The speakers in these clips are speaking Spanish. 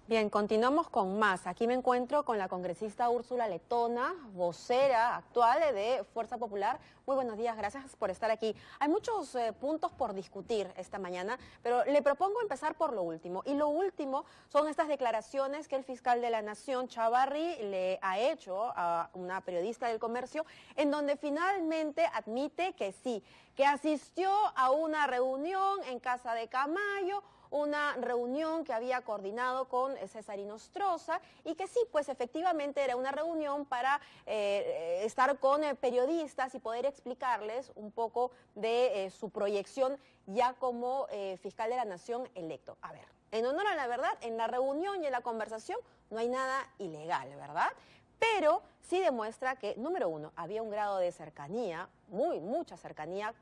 Bien, continuamos con más. Aquí me encuentro con la congresista Úrsula Letona, vocera actual de Fuerza Popular. Muy buenos días, gracias por estar aquí. Hay muchos puntos por discutir esta mañana, pero le propongo empezar por lo último. Y lo último son estas declaraciones que el fiscal de la Nación, Chavarri, le ha hecho a una periodista del Comercio, en donde finalmente admite que sí, que asistió a una reunión en casa de Camayo, una reunión que había coordinado con César Inostroza y que sí, pues efectivamente era una reunión para estar con periodistas y poder explicarles un poco de su proyección ya como fiscal de la Nación electo. A ver, en honor a la verdad, en la reunión y en la conversación no hay nada ilegal, ¿verdad? Pero sí demuestra que, número uno, había un grado de cercanía, mucha cercanía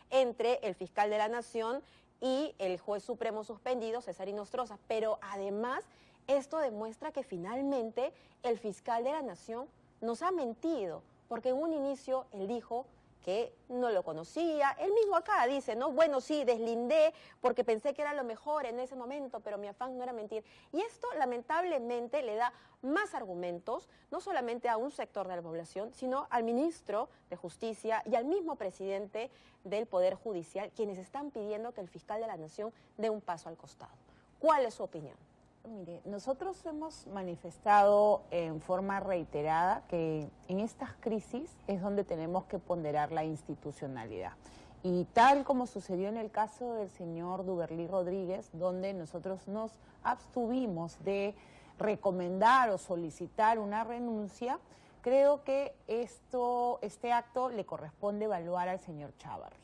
entre el fiscal de la Nación y el juez supremo suspendido, César Inostroza. Pero además, esto demuestra que finalmente el fiscal de la Nación nos ha mentido, porque en un inicio él dijo que no lo conocía. Él mismo acá dice, ¿no? Bueno, sí, deslindé porque pensé que era lo mejor en ese momento, pero mi afán no era mentir. Y esto, lamentablemente, le da más argumentos, no solamente a un sector de la población, sino al ministro de Justicia y al mismo presidente del Poder Judicial, quienes están pidiendo que el fiscal de la Nación dé un paso al costado. ¿Cuál es su opinión? Mire, nosotros hemos manifestado en forma reiterada que en estas crisis es donde tenemos que ponderar la institucionalidad. Y tal como sucedió en el caso del señor Duberlí Rodríguez, donde nosotros nos abstuvimos de recomendar o solicitar una renuncia, creo que este acto le corresponde evaluar al señor Chavarri.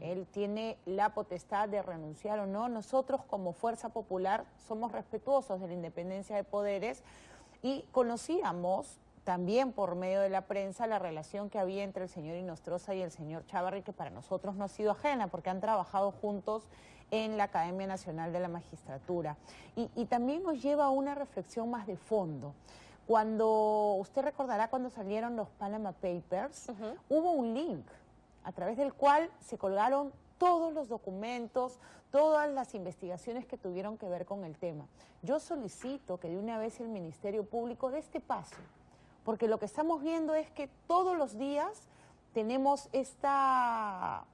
Él tiene la potestad de renunciar o no. Nosotros como Fuerza Popular somos respetuosos de la independencia de poderes y conocíamos también por medio de la prensa la relación que había entre el señor Inostroza y el señor Chavarri, que para nosotros no ha sido ajena porque han trabajado juntos en la Academia Nacional de la Magistratura. Y también nos lleva a una reflexión más de fondo. Cuando, usted recordará cuando salieron los Panama Papers, hubo un link a través del cual se colgaron todos los documentos, todas las investigaciones que tuvieron que ver con el tema. Yo solicito que de una vez el Ministerio Público dé este paso, porque lo que estamos viendo es que todos los días tenemos esta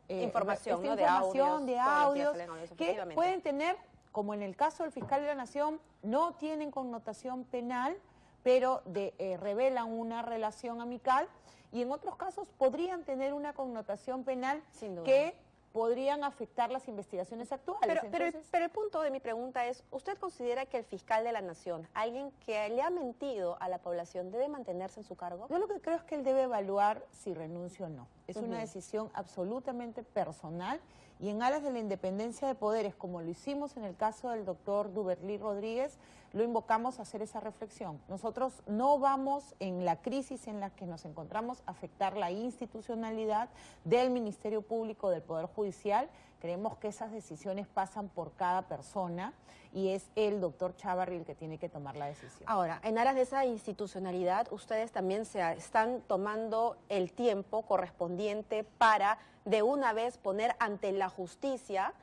información, ¿no? de audios que pueden tener, como en el caso del fiscal de la Nación, no tienen connotación penal, pero revelan una relación amical, y en otros casos podrían tener una connotación penal que podrían afectar las investigaciones actuales. Pero el punto de mi pregunta es, ¿usted considera que el fiscal de la Nación, alguien que le ha mentido a la población, debe mantenerse en su cargo? Yo lo que creo es que él debe evaluar si renuncia o no. Es una decisión absolutamente personal y en aras de la independencia de poderes, como lo hicimos en el caso del doctor Duberlí Rodríguez, lo invocamos a hacer esa reflexión. Nosotros no vamos, en la crisis en la que nos encontramos, a afectar la institucionalidad del Ministerio Público, del Poder Judicial. Creemos que esas decisiones pasan por cada persona y es el doctor Chavarri el que tiene que tomar la decisión. Ahora, en aras de esa institucionalidad, ustedes también se están tomando el tiempo correspondiente para de una vez poner ante la justicia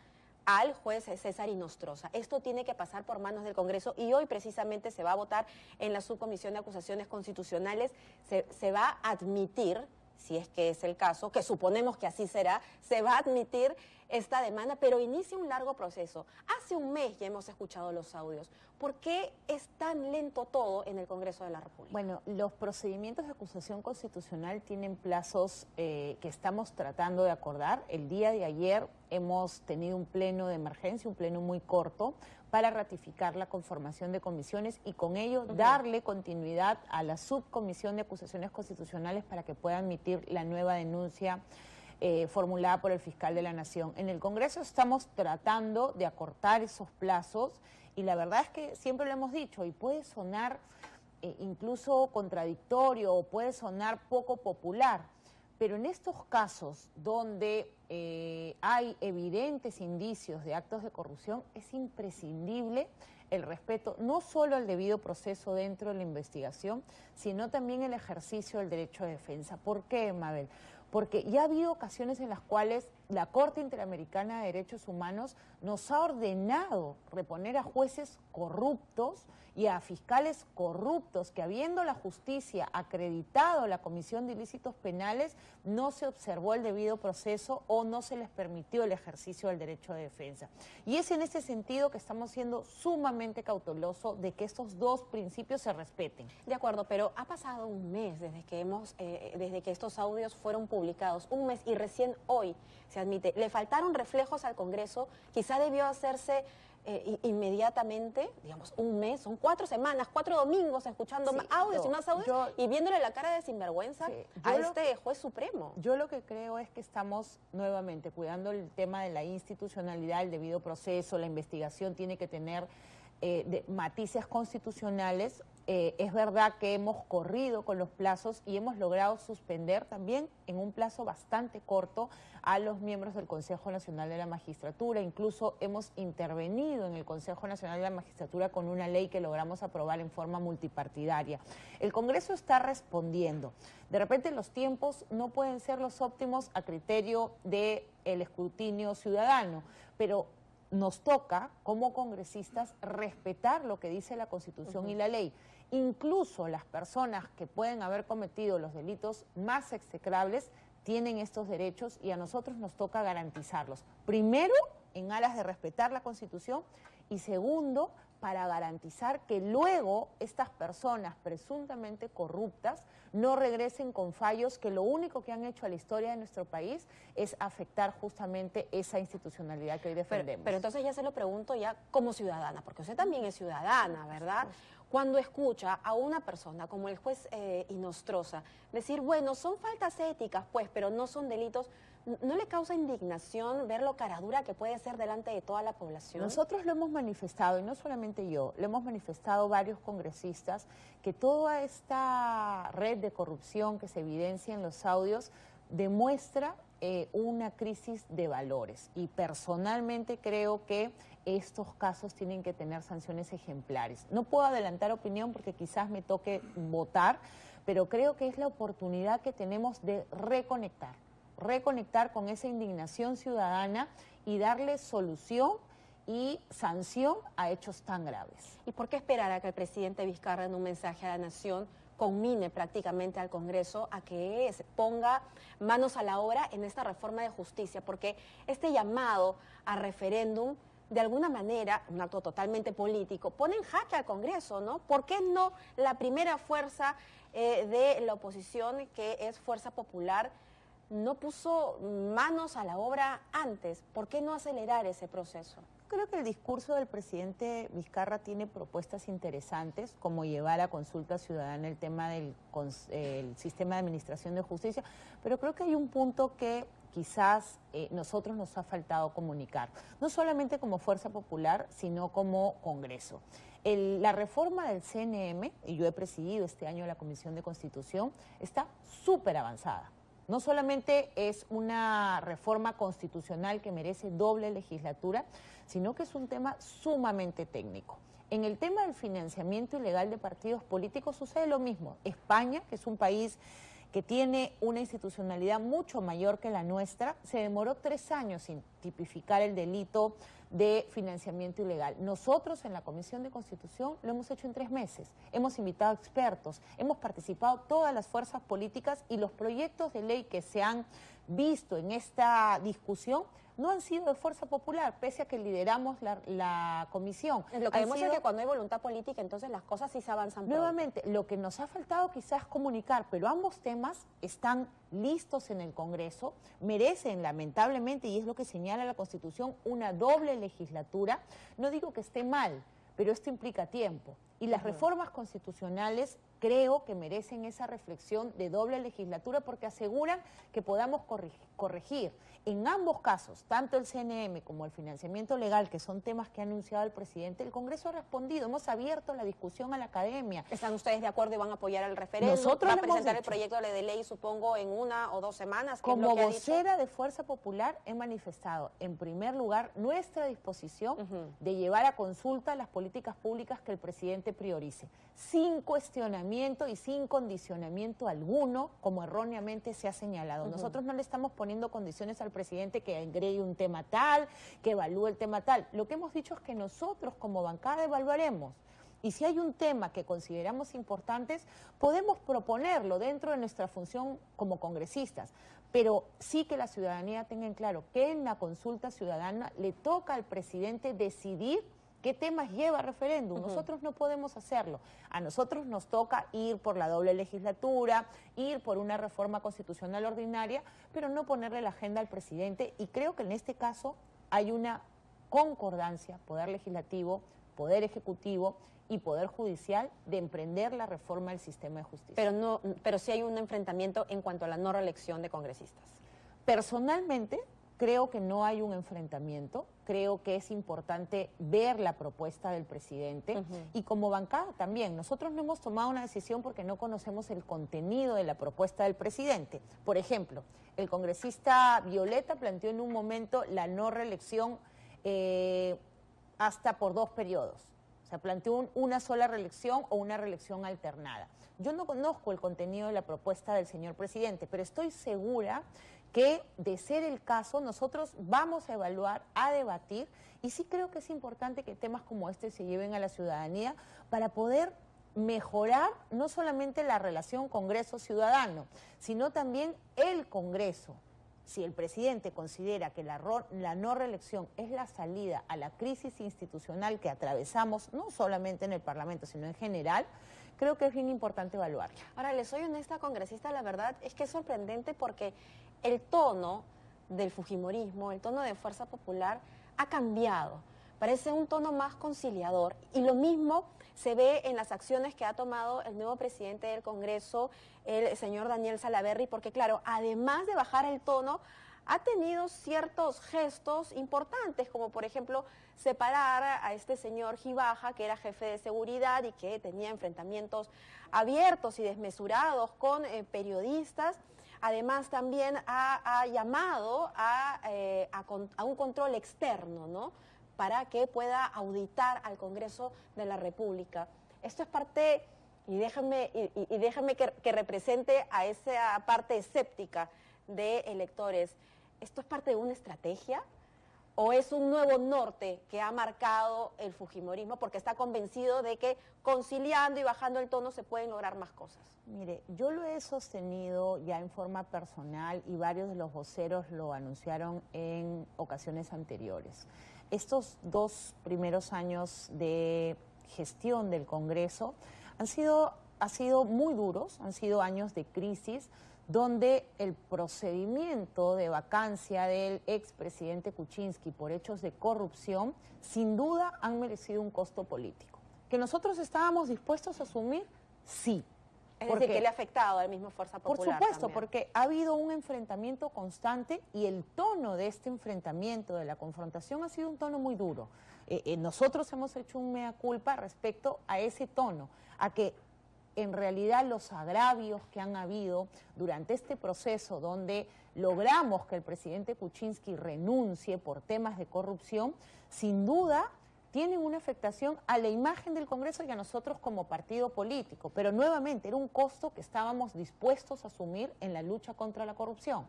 al juez César Inostroza. Esto tiene que pasar por manos del Congreso y hoy precisamente se va a votar en la Subcomisión de Acusaciones Constitucionales. Se va a admitir, si es que es el caso, que suponemos que así será, se va a admitir esta demanda, pero inicia un largo proceso. Hace un mes ya hemos escuchado los audios. ¿Por qué es tan lento todo en el Congreso de la República? Bueno, los procedimientos de acusación constitucional tienen plazos que estamos tratando de acordar. El día de ayer hemos tenido un pleno de emergencia, un pleno muy corto, para ratificar la conformación de comisiones y con ello darle continuidad a la Subcomisión de Acusaciones Constitucionales para que pueda emitir la nueva denuncia formulada por el fiscal de la Nación. En el Congreso estamos tratando de acortar esos plazos y la verdad es que siempre lo hemos dicho y puede sonar incluso contradictorio o puede sonar poco popular, pero en estos casos donde hay evidentes indicios de actos de corrupción es imprescindible el respeto no solo al debido proceso dentro de la investigación, sino también el ejercicio del derecho de defensa. ¿Por qué, Mabel? Porque ya ha habido ocasiones en las cuales la Corte Interamericana de Derechos Humanos nos ha ordenado reponer a jueces corruptos y a fiscales corruptos que, habiendo la justicia acreditado la comisión de ilícitos penales, no se observó el debido proceso o no se les permitió el ejercicio del derecho de defensa. Y es en ese sentido que estamos siendo sumamente cautelosos de que estos dos principios se respeten. De acuerdo, pero ha pasado un mes desde que estos audios fueron publicados, un mes, y recién hoy se admite. Le faltaron reflejos al Congreso, quizá debió hacerse inmediatamente, digamos, un mes, son 4 semanas, 4 domingos escuchando más audios y más audios y viéndole la cara de sinvergüenza a este juez supremo. Yo lo que creo es que estamos nuevamente cuidando el tema de la institucionalidad, el debido proceso, la investigación tiene que tener matices constitucionales. Es verdad que hemos corrido con los plazos y hemos logrado suspender también en un plazo bastante corto a los miembros del Consejo Nacional de la Magistratura. Incluso hemos intervenido en el Consejo Nacional de la Magistratura con una ley que logramos aprobar en forma multipartidaria. El Congreso está respondiendo. De repente los tiempos no pueden ser los óptimos a criterio del escrutinio ciudadano, pero nos toca, como congresistas, respetar lo que dice la Constitución y la ley. Incluso las personas que pueden haber cometido los delitos más execrables tienen estos derechos y a nosotros nos toca garantizarlos. Primero, en aras de respetar la Constitución, y segundo, para garantizar que luego estas personas presuntamente corruptas no regresen con fallos que lo único que han hecho a la historia de nuestro país es afectar justamente esa institucionalidad que hoy defendemos. Pero entonces ya se lo pregunto ya como ciudadana, porque usted también es ciudadana, ¿verdad? Cuando escucha a una persona como el juez Inostroza decir, bueno, son faltas éticas, pues, pero no son delitos, ¿no le causa indignación ver lo caradura que puede ser delante de toda la población? Nosotros lo hemos manifestado, y no solamente yo, lo hemos manifestado varios congresistas, que toda esta red de corrupción que se evidencia en los audios demuestra una crisis de valores. Y personalmente creo que estos casos tienen que tener sanciones ejemplares. No puedo adelantar opinión porque quizás me toque votar, pero creo que es la oportunidad que tenemos de reconectar con esa indignación ciudadana y darle solución y sanción a hechos tan graves. ¿Y por qué esperar a que el presidente Vizcarra, en un mensaje a la nación, conmine prácticamente al Congreso a que se ponga manos a la obra en esta reforma de justicia? Porque este llamado a referéndum, de alguna manera, un acto totalmente político, pone en jaque al Congreso, ¿no? ¿Por qué no la primera fuerza de la oposición, que es Fuerza Popular, no puso manos a la obra antes? ¿Por qué no acelerar ese proceso? Creo que el discurso del presidente Vizcarra tiene propuestas interesantes, como llevar a consulta ciudadana el tema del el sistema de administración de justicia, pero creo que hay un punto que quizás nosotros nos ha faltado comunicar, no solamente como Fuerza Popular, sino como Congreso. La reforma del CNM, y yo he presidido este año la Comisión de Constitución, está súper avanzada. No solamente es una reforma constitucional que merece doble legislatura, sino que es un tema sumamente técnico. En el tema del financiamiento ilegal de partidos políticos sucede lo mismo. España, que es un país que tiene una institucionalidad mucho mayor que la nuestra, se demoró 3 años en tipificar el delito de financiamiento ilegal. Nosotros en la Comisión de Constitución lo hemos hecho en 3 meses. Hemos invitado expertos, hemos participado todas las fuerzas políticas y los proyectos de ley que se han visto en esta discusión no han sido de Fuerza Popular, pese a que lideramos la comisión. Lo que demuestra que cuando hay voluntad política, entonces las cosas sí se avanzan. Nuevamente, lo que nos ha faltado quizás comunicar, pero ambos temas están listos en el Congreso, merecen lamentablemente, y es lo que señala la Constitución, una doble legislatura. No digo que esté mal, pero esto implica tiempo. Y las reformas constitucionales creo que merecen esa reflexión de doble legislatura porque aseguran que podamos corregir. En ambos casos, tanto el CNM como el financiamiento legal, que son temas que ha anunciado el presidente, el Congreso ha respondido, hemos abierto la discusión a la academia. ¿Están ustedes de acuerdo y van a apoyar el referéndum? Nosotros ¿Va a presentar el proyecto de ley, supongo, en 1 o 2 semanas? Como vocera de Fuerza Popular he manifestado, en primer lugar, nuestra disposición de llevar a consulta las políticas públicas que el presidente priorice, sin cuestionamiento nombramiento y sin condicionamiento alguno, como erróneamente se ha señalado. Nosotros no le estamos poniendo condiciones al presidente que agregue un tema tal, que evalúe el tema tal. Lo que hemos dicho es que nosotros como bancada evaluaremos. Y si hay un tema que consideramos importantes, podemos proponerlo dentro de nuestra función como congresistas. Pero sí que la ciudadanía tenga en claro que en la consulta ciudadana le toca al presidente decidir qué temas lleva a referéndum. Nosotros no podemos hacerlo. A nosotros nos toca ir por la doble legislatura, ir por una reforma constitucional ordinaria, pero no ponerle la agenda al presidente. Y creo que en este caso hay una concordancia, poder legislativo, poder ejecutivo y poder judicial, de emprender la reforma del sistema de justicia. Pero sí hay un enfrentamiento en cuanto a la no reelección de congresistas. Personalmente, creo que no hay un enfrentamiento, creo que es importante ver la propuesta del presidente y como bancada también. Nosotros no hemos tomado una decisión porque no conocemos el contenido de la propuesta del presidente. Por ejemplo, el congresista Violeta planteó en un momento la no reelección hasta por 2 periodos. O sea, planteó una sola reelección o una reelección alternada. Yo no conozco el contenido de la propuesta del señor presidente, pero estoy segura que, de ser el caso, nosotros vamos a evaluar, a debatir, y sí creo que es importante que temas como este se lleven a la ciudadanía para poder mejorar no solamente la relación Congreso-Ciudadano, sino también el Congreso. Si el presidente considera que la no reelección es la salida a la crisis institucional que atravesamos, no solamente en el Parlamento, sino en general, creo que es bien importante evaluar. Ahora, le soy honesta, congresista, la verdad es que es sorprendente porque el tono del fujimorismo, el tono de Fuerza Popular ha cambiado. Parece un tono más conciliador y lo mismo se ve en las acciones que ha tomado el nuevo presidente del Congreso, el señor Daniel Salaverry, porque claro, además de bajar el tono, ha tenido ciertos gestos importantes, como por ejemplo separar a este señor Gibaja, que era jefe de seguridad y que tenía enfrentamientos abiertos y desmesurados con periodistas. Además también ha llamado a un control externo, ¿no?, para que pueda auditar al Congreso de la República. Esto es parte, y déjenme que represente a esa parte escéptica de electores, ¿esto es parte de una estrategia o es un nuevo norte que ha marcado el fujimorismo porque está convencido de que conciliando y bajando el tono se pueden lograr más cosas? Mire, yo lo he sostenido ya en forma personal y varios de los voceros lo anunciaron en ocasiones anteriores. Estos 2 primeros años de gestión del Congreso han sido muy duros, han sido años de crisis, donde el procedimiento de vacancia del expresidente Kuczynski por hechos de corrupción, sin duda han merecido un costo político. ¿Que nosotros estábamos dispuestos a asumir? Sí. Es decir, que le ha afectado al mismo Fuerza Popular. Por supuesto, también. Porque ha habido un enfrentamiento constante y el tono de este enfrentamiento, de la confrontación, ha sido un tono muy duro. Nosotros hemos hecho un mea culpa respecto a ese tono, a que en realidad los agravios que han habido durante este proceso donde logramos que el presidente Kuczynski renuncie por temas de corrupción, sin duda tienen una afectación a la imagen del Congreso y a nosotros como partido político. Pero nuevamente era un costo que estábamos dispuestos a asumir en la lucha contra la corrupción.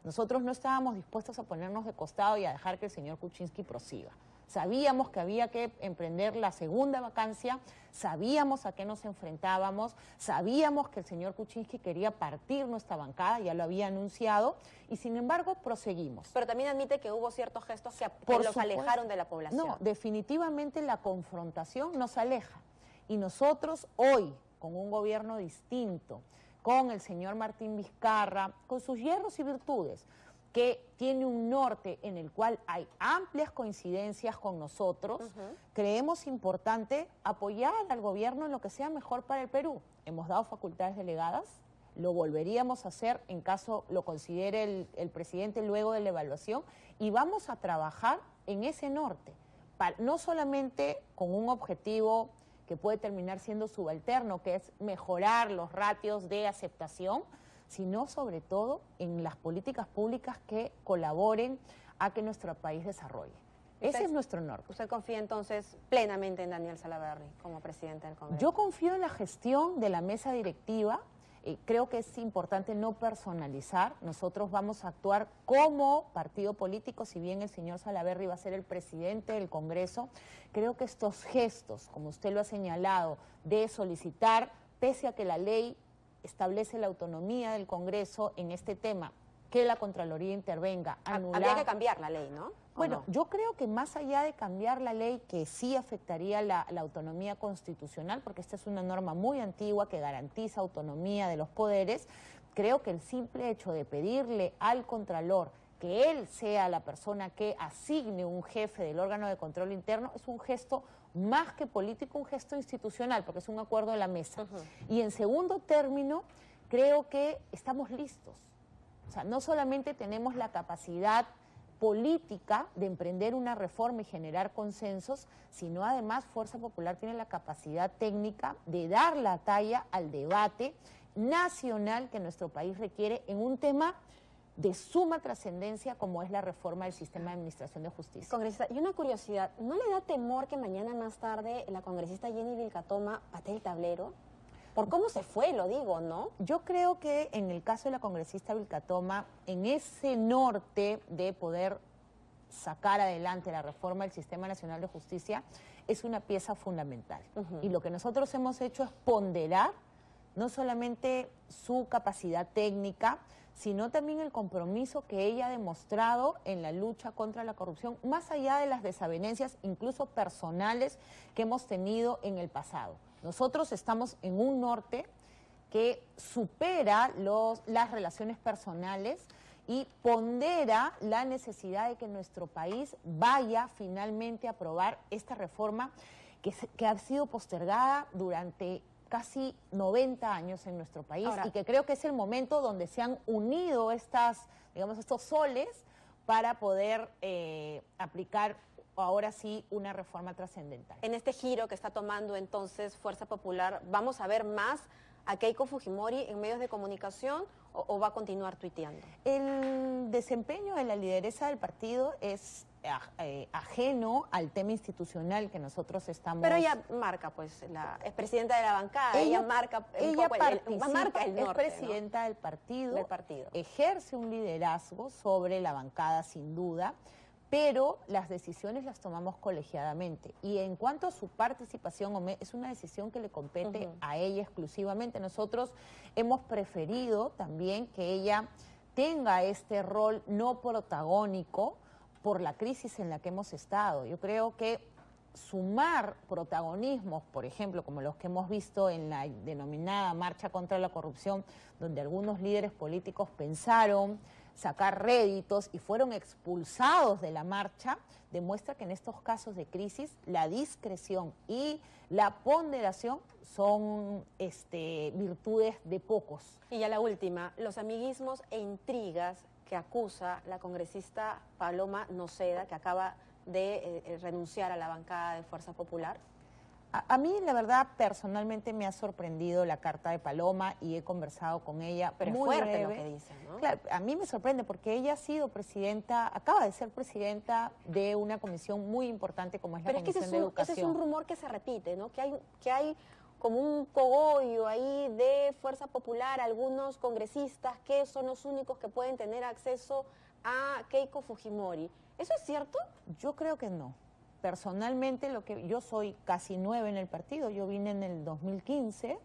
Nosotros no estábamos dispuestos a ponernos de costado y a dejar que el señor Kuczynski prosiga. Sabíamos que había que emprender la segunda vacancia, sabíamos a qué nos enfrentábamos, sabíamos que el señor Kuczynski quería partir nuestra bancada, ya lo había anunciado, y sin embargo proseguimos. Pero también admite que hubo ciertos gestos que los alejaron de la población. No, definitivamente la confrontación nos aleja. Y nosotros hoy, con un gobierno distinto, con el señor Martín Vizcarra, con sus hierros y virtudes, que tiene un norte en el cual hay amplias coincidencias con nosotros, creemos importante apoyar al gobierno en lo que sea mejor para el Perú. Hemos dado facultades delegadas, lo volveríamos a hacer en caso lo considere el presidente luego de la evaluación, y vamos a trabajar en ese norte, no solamente con un objetivo que puede terminar siendo subalterno, que es mejorar los ratios de aceptación, sino sobre todo en las políticas públicas que colaboren a que nuestro país desarrolle. Ese es nuestro norte. ¿Usted confía entonces plenamente en Daniel Salaverry como presidente del Congreso? Yo confío en la gestión de la mesa directiva. Creo que es importante no personalizar. Nosotros vamos a actuar como partido político, si bien el señor Salaverry va a ser el presidente del Congreso. Creo que estos gestos, como usted lo ha señalado, de solicitar, pese a que la ley establece la autonomía del Congreso en este tema, que la Contraloría intervenga, anular... Habría que cambiar la ley, ¿no? Bueno, yo creo que más allá de cambiar la ley, que sí afectaría la autonomía constitucional, porque esta es una norma muy antigua que garantiza autonomía de los poderes, creo que el simple hecho de pedirle al Contralor que él sea la persona que asigne un jefe del órgano de control interno es un gesto más que político, un gesto institucional, porque es un acuerdo de la mesa. Y en segundo término, creo que estamos listos. O sea, no solamente tenemos la capacidad política de emprender una reforma y generar consensos, sino además Fuerza Popular tiene la capacidad técnica de dar la talla al debate nacional que nuestro país requiere en un tema de suma trascendencia como es la reforma del sistema de administración de justicia. Congresista, y una curiosidad, ¿no le da temor que mañana más tarde la congresista Jenny Vilcatoma patee el tablero? Por cómo se fue, lo digo, ¿no? Yo creo que en el caso de la congresista Vilcatoma, en ese norte de poder sacar adelante la reforma del Sistema Nacional de Justicia, es una pieza fundamental. Y lo que nosotros hemos hecho es ponderar no solamente su capacidad técnica, sino también el compromiso que ella ha demostrado en la lucha contra la corrupción, más allá de las desavenencias, incluso personales, que hemos tenido en el pasado. Nosotros estamos en un norte que supera las relaciones personales y pondera la necesidad de que nuestro país vaya finalmente a aprobar esta reforma que ha sido postergada durante casi 90 años en nuestro país. Ahora, y que creo que es el momento donde se han unido estos soles para poder aplicar ahora sí una reforma trascendental. En este giro que está tomando entonces Fuerza Popular, ¿vamos a ver más a Keiko Fujimori en medios de comunicación o va a continuar tuiteando? El desempeño de la lideresa del partido es ajeno al tema institucional que nosotros estamos... Pero ella marca, pues, es presidenta de la bancada, ella marca el norte, es presidenta, ¿no?, del partido, ejerce un liderazgo sobre la bancada sin duda, pero las decisiones las tomamos colegiadamente. Y en cuanto a su participación, es una decisión que le compete a ella exclusivamente. Nosotros hemos preferido también que ella tenga este rol no protagónico por la crisis en la que hemos estado. Yo creo que sumar protagonismos, por ejemplo, como los que hemos visto en la denominada Marcha contra la Corrupción, donde algunos líderes políticos pensaron sacar réditos y fueron expulsados de la marcha, demuestra que en estos casos de crisis la discreción y la ponderación son virtudes de pocos. Y ya la última, los amiguismos e intrigas que acusa la congresista Paloma Noceda, que acaba de renunciar a la bancada de Fuerza Popular. A mí, la verdad, personalmente me ha sorprendido la carta de Paloma y he conversado con ella. Pero muy fuerte breve. Lo que dice, ¿no? Claro, a mí me sorprende porque ella ha sido presidenta, acaba de ser presidenta de una comisión muy importante como es la Comisión de Educación. Ese es un rumor que se repite, ¿no? Que hay como un cogollo ahí de Fuerza Popular, algunos congresistas que son los únicos que pueden tener acceso a Keiko Fujimori. ¿Eso es cierto? Yo creo que no. Personalmente, yo soy casi nueva en el partido, yo vine en el 2015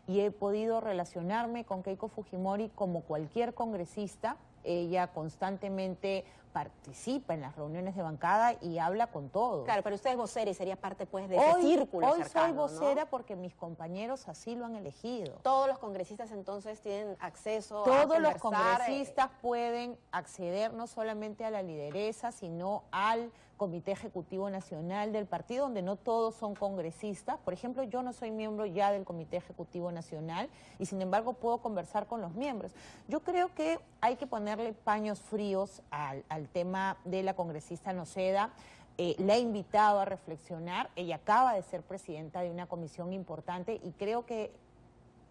y he podido relacionarme con Keiko Fujimori como cualquier congresista. Ella constantemente participa en las reuniones de bancada y habla con todos. Claro, pero usted es vocera y sería parte pues de ese círculo cercano, soy vocera, ¿no? Porque mis compañeros así lo han elegido. Todos los congresistas entonces tienen acceso a Todos los congresistas pueden acceder no solamente a la lideresa, sino al Comité Ejecutivo Nacional del partido, donde no todos son congresistas. Por ejemplo, yo no soy miembro ya del Comité Ejecutivo Nacional y sin embargo puedo conversar con los miembros. Yo creo que hay que ponerle paños fríos al tema de la congresista Noceda. La he invitado a reflexionar. Ella acaba de ser presidenta de una comisión importante y creo que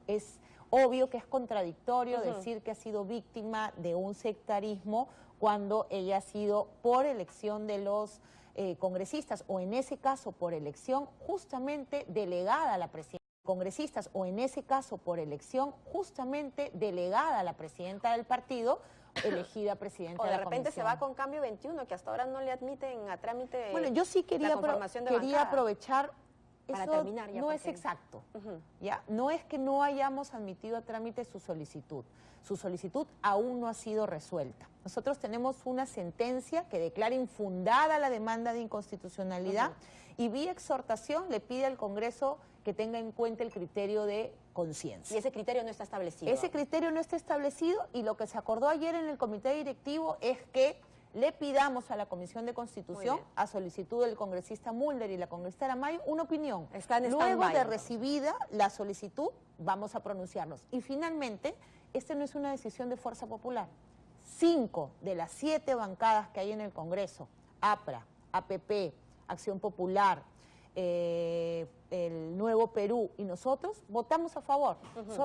es obvio que es contradictorio decir que ha sido víctima de un sectarismo cuando ella ha sido por elección de los congresistas o en ese caso por elección justamente delegada a la presidenta. Congresistas o en ese caso por elección justamente delegada a la presidenta del partido, elegida presidenta o de la de repente comisión. se va con Cambio 21, que hasta ahora no le admiten a trámite. Bueno, yo sí quería aprovechar. Para eso terminar ya, no porque... es exacto, ¿ya? No es que no hayamos admitido a trámite su solicitud aún no ha sido resuelta. Nosotros tenemos una sentencia que declara infundada la demanda de inconstitucionalidad y vía exhortación le pide al Congreso que tenga en cuenta el criterio de conciencia. Y ese criterio no está establecido. Ese criterio no está establecido y lo que se acordó ayer en el comité directivo es que le pidamos a la Comisión de Constitución, a solicitud del congresista Mulder y la congresista Aramayo, una opinión. Luego de recibida la solicitud, vamos a pronunciarnos. Y finalmente, esta no es una decisión de Fuerza Popular. 5 de las 7 bancadas que hay en el Congreso, APRA, APP, Acción Popular, el Nuevo Perú y nosotros, votamos a favor.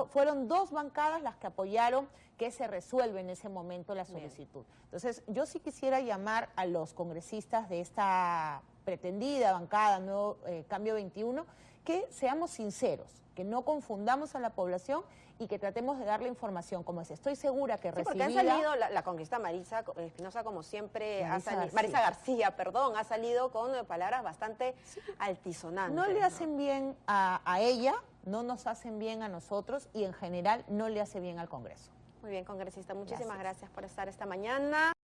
Fueron 2 bancadas las que apoyaron que se resuelve en ese momento la solicitud. Bien. Entonces, yo sí quisiera llamar a los congresistas de esta pretendida bancada Nuevo Cambio 21, que seamos sinceros, que no confundamos a la población y que tratemos de darle información como es. Estoy segura que recibida... Porque han salido, la congresista Marisa Espinosa, como siempre, Marisa García, ha salido con palabras bastante altisonantes. No le hacen bien a ella, no nos hacen bien a nosotros y en general no le hace bien al Congreso. Muy bien, congresista, muchísimas gracias por estar esta mañana.